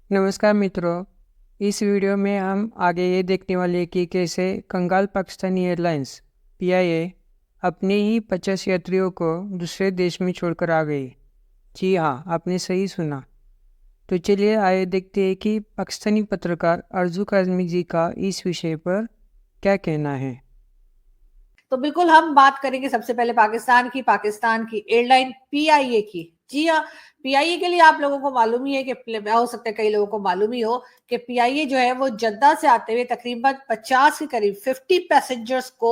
नमस्कार मित्रों। इस वीडियो में हम आगे ये देखने वाले हैं कि कैसे कंगाल पाकिस्तानी एयरलाइंस पीआईए अपने ही 50 यात्रियों को दूसरे देश में छोड़कर आ गई। जी हाँ, आपने सही सुना। तो चलिए आइए देखते हैं कि पाकिस्तानी पत्रकार अर्जू काज़मी जी का इस विषय पर क्या कहना है। तो बिल्कुल हम बात करेंगे सबसे पहले पाकिस्तान की एयरलाइन पीआईए की। जी हाँ, पीआईए के लिए आप लोगों को मालूम ही है कि हो सकता है कई लोगों को मालूम ही हो कि पीआईए जो है वो जद्दा से आते हुए तकरीबन 50 के करीब 50 पैसेंजर्स को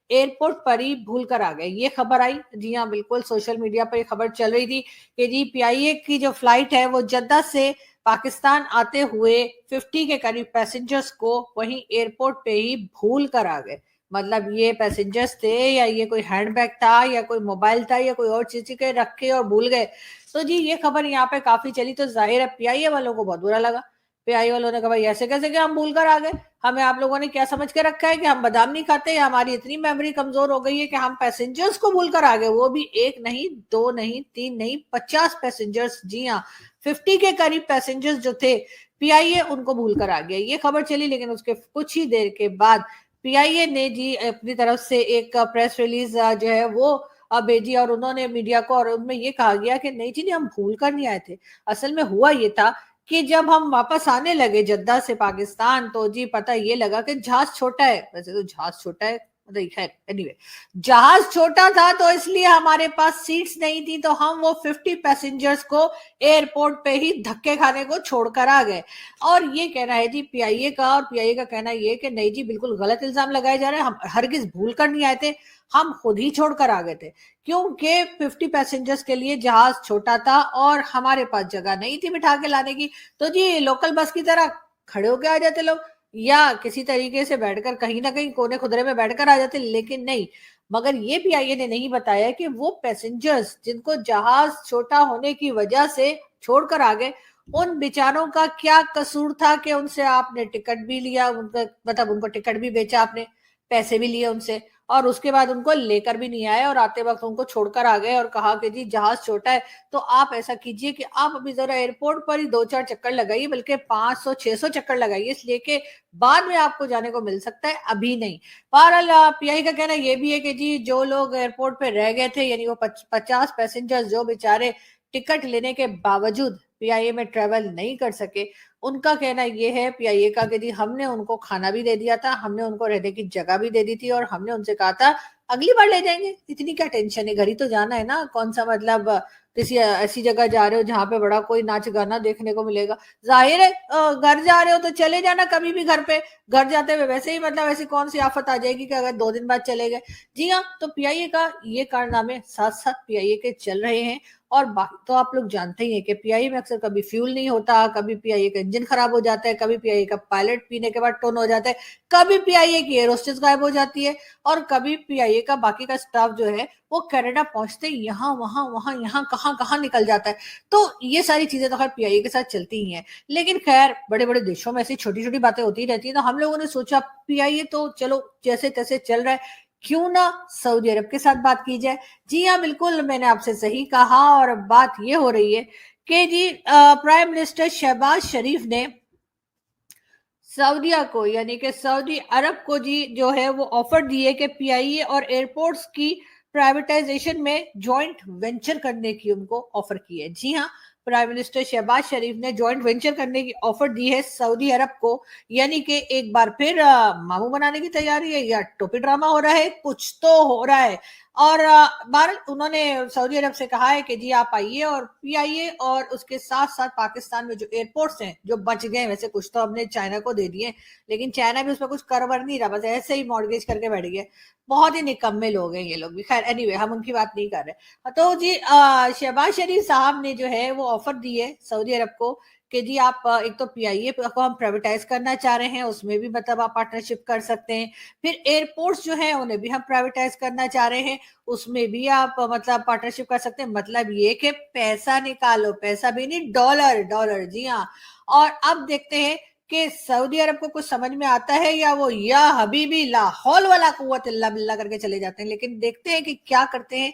एयरपोर्ट पर ही भूल कर आ गए। ये खबर आई, जी हाँ बिल्कुल, सोशल मीडिया पर ये खबर चल रही थी कि जी पीआईए की जो फ्लाइट है वो जद्दा से पाकिस्तान आते हुए 50 के करीब पैसेंजर्स को वहीं एयरपोर्ट पे ही भूल कर आ गए। मतलब ये पैसेंजर्स थे या ये कोई हैंडबैग था या कोई मोबाइल था या कोई और चीज के रखे और भूल गए। तो जी ये खबर यहाँ पे काफी चली, तो जाहिर है पीआईए वालों को बहुत बुरा लगा। पीआईए वालों ने कहा भाई ऐसे कैसे कि हम भूल कर आ गए, हमें आप लोगों ने क्या समझ के रखा है कि हम बादाम नहीं खाते, या हमारी इतनी मेमोरी कमजोर हो गई है कि हम पैसेंजर्स को भूल कर आ गए, वो भी एक नहीं, दो नहीं, तीन नहीं, 50 पैसेंजर्स। जी हाँ, 50 के करीब पैसेंजर्स जो थे पीआईए उनको भूल कर आ गया। ये खबर चली, लेकिन उसके कुछ ही देर के बाद पीआईए ने जी अपनी तरफ से एक प्रेस रिलीज जो है वो भेजी, और उन्होंने मीडिया को, और उनमें ये कहा गया कि नहीं जी, नहीं हम भूल कर नहीं आए थे। असल में हुआ ये था कि जब हम वापस आने लगे जद्दा से पाकिस्तान, तो जी पता ये लगा कि जहाज छोटा है। वैसे तो जहाज छोटा है, मतलब खैर एनीवे, जहाज छोटा था तो इसलिए हमारे पास सीट्स नहीं थी, तो हम वो 50 पैसेंजर्स को एयरपोर्ट पे ही धक्के खाने को छोड़कर आ गए। और ये कहना है जी पीआईए का, और पीआईए का कहना ये कि नहीं जी बिल्कुल गलत इल्जाम लगाए जा रहे हैं, हम हरगिज भूल कर नहीं आए थे, हम खुद ही छोड़कर आ गए थे, क्योंकि 50 पैसेंजर्स के लिए जहाज छोटा था और हमारे पास जगह नहीं थी बिठा के लाने की। तो जी लोकल बस की तरह खड़े होके आ जाते लोग, या किसी तरीके से बैठकर कहीं ना कहीं कोने खुदरे में बैठकर आ जाते, लेकिन नहीं। मगर ये पीआईए ने नहीं बताया कि वो पैसेंजर्स जिनको जहाज छोटा होने की वजह से छोड़कर आ गए, उन बेचारों का क्या कसूर था कि उनसे आपने टिकट भी लिया, उनका मतलब उनको टिकट भी बेचा आपने, पैसे भी लिए उनसे, और उसके बाद उनको लेकर भी नहीं आए और आते वक्त उनको छोड़कर आ गए और कहा कि जी जहाज छोटा है। तो आप ऐसा कीजिए कि आप अभी जरा एयरपोर्ट पर ही 2-4 चक्कर लगाइए, बल्कि 500-600 चक्कर लगाइए, इसलिए कि बाद में आपको जाने को मिल सकता है, अभी नहीं। बहरहाल पीआई का कहना यह भी है कि जी जो लोग एयरपोर्ट पे रह गए थे, यानी वो 50 पैसेंजर्स जो बेचारे टिकट लेने के बावजूद पीआईए में ट्रेवल नहीं कर सके, उनका कहना यह है पीआईए का कि जी हमने उनको खाना भी दे दिया था, हमने उनको रहने की जगह भी दे दी थी, और हमने उनसे कहा था अगली बार ले जाएंगे, इतनी क्या टेंशन है, घर ही तो जाना है ना, कौन सा मतलब किसी ऐसी जगह जा रहे हो जहां पे बड़ा कोई नाच गाना देखने को मिलेगा। जाहिर है घर जा रहे हो तो चले जाना कभी भी घर पे, घर जाते हुए वैसे ही मतलब ऐसी कौन सी आफत आ जाएगी कि अगर 2 दिन बाद चले गए। जी हाँ, तो पीआईए का ये कारनामे साथ साथ पीआईए के चल रहे हैं। और बाकी तो आप लोग जानते ही हैं कि पीआईए में अक्सर कभी फ्यूल नहीं होता, कभी पीआईए का इंजन खराब हो जाता है, कभी पीआईए का पायलट पीने के बाद टोन हो जाता है, कभी पीआईए की एयर होस्टेस गायब हो जाती है, और कभी पीआईए का बाकी का स्टाफ जो है वो कनाडा पहुंचते ही यहाँ वहां यहाँ कहाँ कहाँ निकल जाता है। तो ये सारी चीजें तो खैर पीआईए के साथ चलती ही हैं, लेकिन खैर बड़े बड़े देशों में ऐसी छोटी छोटी बातें होती रहती है, तो हम लोगों ने सोचा पीआईए तो चलो जैसे तैसे चल रहा है, क्यों ना सऊदी अरब के साथ बात की जाए। जी हाँ बिल्कुल, मैंने आपसे सही कहा, और बात ये हो रही है कि जी प्राइम मिनिस्टर शहबाज शरीफ ने सऊदीया को, यानी कि सऊदी अरब को जी जो है वो ऑफर दी है कि पीआईए और एयरपोर्ट्स की प्राइवेटाइजेशन में जॉइंट वेंचर करने की उनको ऑफर की है। जी हाँ, प्राइम मिनिस्टर शहबाज शरीफ ने जॉइंट वेंचर करने की ऑफर दी है सऊदी अरब को, यानी कि एक बार फिर मामू बनाने की तैयारी है या टोपी ड्रामा हो रहा है, कुछ तो हो रहा है। और भारत उन्होंने सऊदी अरब से कहा है कि जी आप आइए और पीआईए और उसके साथ साथ पाकिस्तान में जो एयरपोर्ट्स हैं जो बच गए, वैसे कुछ तो हमने चाइना को दे दिए, लेकिन चाइना भी उसमें कुछ करवर नहीं रहा, बस ऐसे ही मॉर्गेज करके बैठ गए। बहुत ही निकम्मे लोग हैं ये लोग भी, खैर एनीवे हम उनकी बात नहीं कर रहे। तो जी शहबाज शरीफ साहब ने जो है वो ऑफर दी है सऊदी अरब को कि जी आप एक तो पीआईए को हम प्राइवेटाइज करना चाह रहे हैं, उसमें भी मतलब आप पार्टनरशिप कर सकते हैं, फिर एयरपोर्ट्स जो है उन्हें भी हम प्राइवेटाइज करना चाह रहे हैं, उसमें भी आप मतलब पार्टनरशिप कर सकते हैं। मतलब ये कि पैसा निकालो, पैसा भी नहीं, डॉलर डॉलर, जी हाँ। और अब देखते हैं कि सऊदी अरब को कुछ समझ में आता है या वो या हबीबी ला हौल वाला कुव्वत इल्ला बिल्ला करके चले जाते हैं। लेकिन देखते हैं कि क्या करते हैं,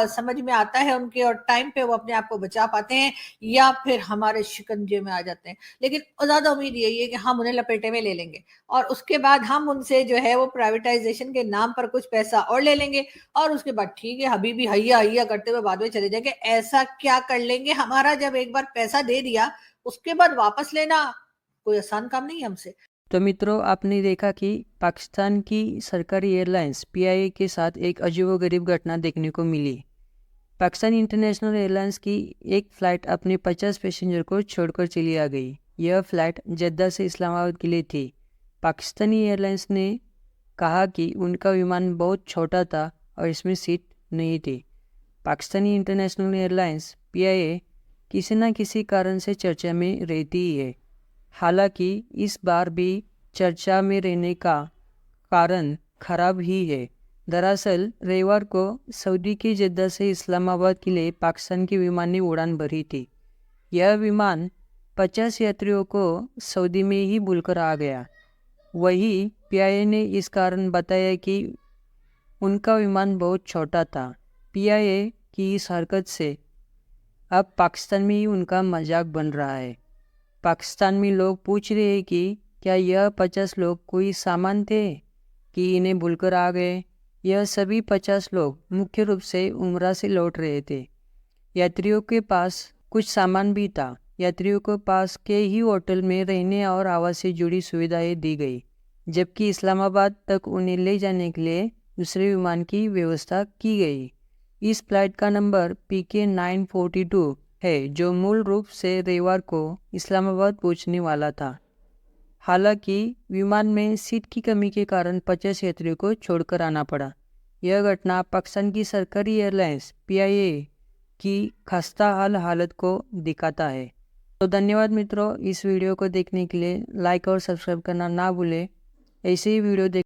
समझ में आता है उनके और टाइम पे वो अपने आप को बचा पाते हैं या फिर हमारे शिकंजे में आ जाते हैं। लेकिन ज्यादा उम्मीद यही है कि हम उन्हें लपेटे में ले लेंगे और उसके बाद हम उनसे जो है वो प्राइवेटाइजेशन के नाम पर कुछ पैसा और ले लेंगे और उसके बाद ठीक है हबीबी हैया हैया करते हुए बाद में चले जाएंगे। ऐसा क्या कर लेंगे, हमारा जब एक बार पैसा दे दिया उसके बाद वापस लेना कोई आसान काम नहीं है हमसे। तो मित्रों, आपने देखा कि पाकिस्तान की सरकारी एयरलाइंस पीआईए के साथ एक अजीबोगरीब घटना देखने को मिली। पाकिस्तान इंटरनेशनल एयरलाइंस की एक फ़्लाइट अपने 50 पैसेंजर को छोड़कर चली आ गई। यह फ़्लाइट जद्दा से इस्लामाबाद के लिए थी। पाकिस्तानी एयरलाइंस ने कहा कि उनका विमान बहुत छोटा था और इसमें सीट नहीं थी। पाकिस्तानी इंटरनेशनल एयरलाइंस पीआईए किसी न किसी कारण से चर्चा में रहती ही है। हालांकि इस बार भी चर्चा में रहने का कारण खराब ही है। दरअसल रविवार को सऊदी के जद्दा से इस्लामाबाद के लिए पाकिस्तान के विमान ने उड़ान भरी थी। यह विमान 50 यात्रियों को सऊदी में ही भूलकर आ गया। वही पीआईए ने इस कारण बताया कि उनका विमान बहुत छोटा था। पीआईए की इस हरकत से अब पाकिस्तान में ही उनका मजाक बन रहा है। पाकिस्तान में लोग पूछ रहे हैं कि क्या यह 50 लोग कोई सामान थे कि इन्हें भूलकर आ गए। यह सभी 50 लोग मुख्य रूप से उम्रा से लौट रहे थे। यात्रियों के पास कुछ सामान भी था। यात्रियों के पास के ही होटल में रहने और आवास से जुड़ी सुविधाएं दी गई, जबकि इस्लामाबाद तक उन्हें ले जाने के लिए दूसरे विमान की व्यवस्था की गई। इस फ्लाइट का नंबर PK 942 है, जो मूल रूप से रविवार को इस्लामाबाद पहुंचने वाला था। हालांकि विमान में सीट की कमी के कारण 50 यात्रियों को छोड़कर आना पड़ा। यह घटना पाकिस्तान की सरकारी एयरलाइंस पीआईए की खस्ता हाल हालत को दिखाता है। तो धन्यवाद मित्रों, इस वीडियो को देखने के लिए लाइक और सब्सक्राइब करना ना भूलें। ऐसे ही वीडियो देख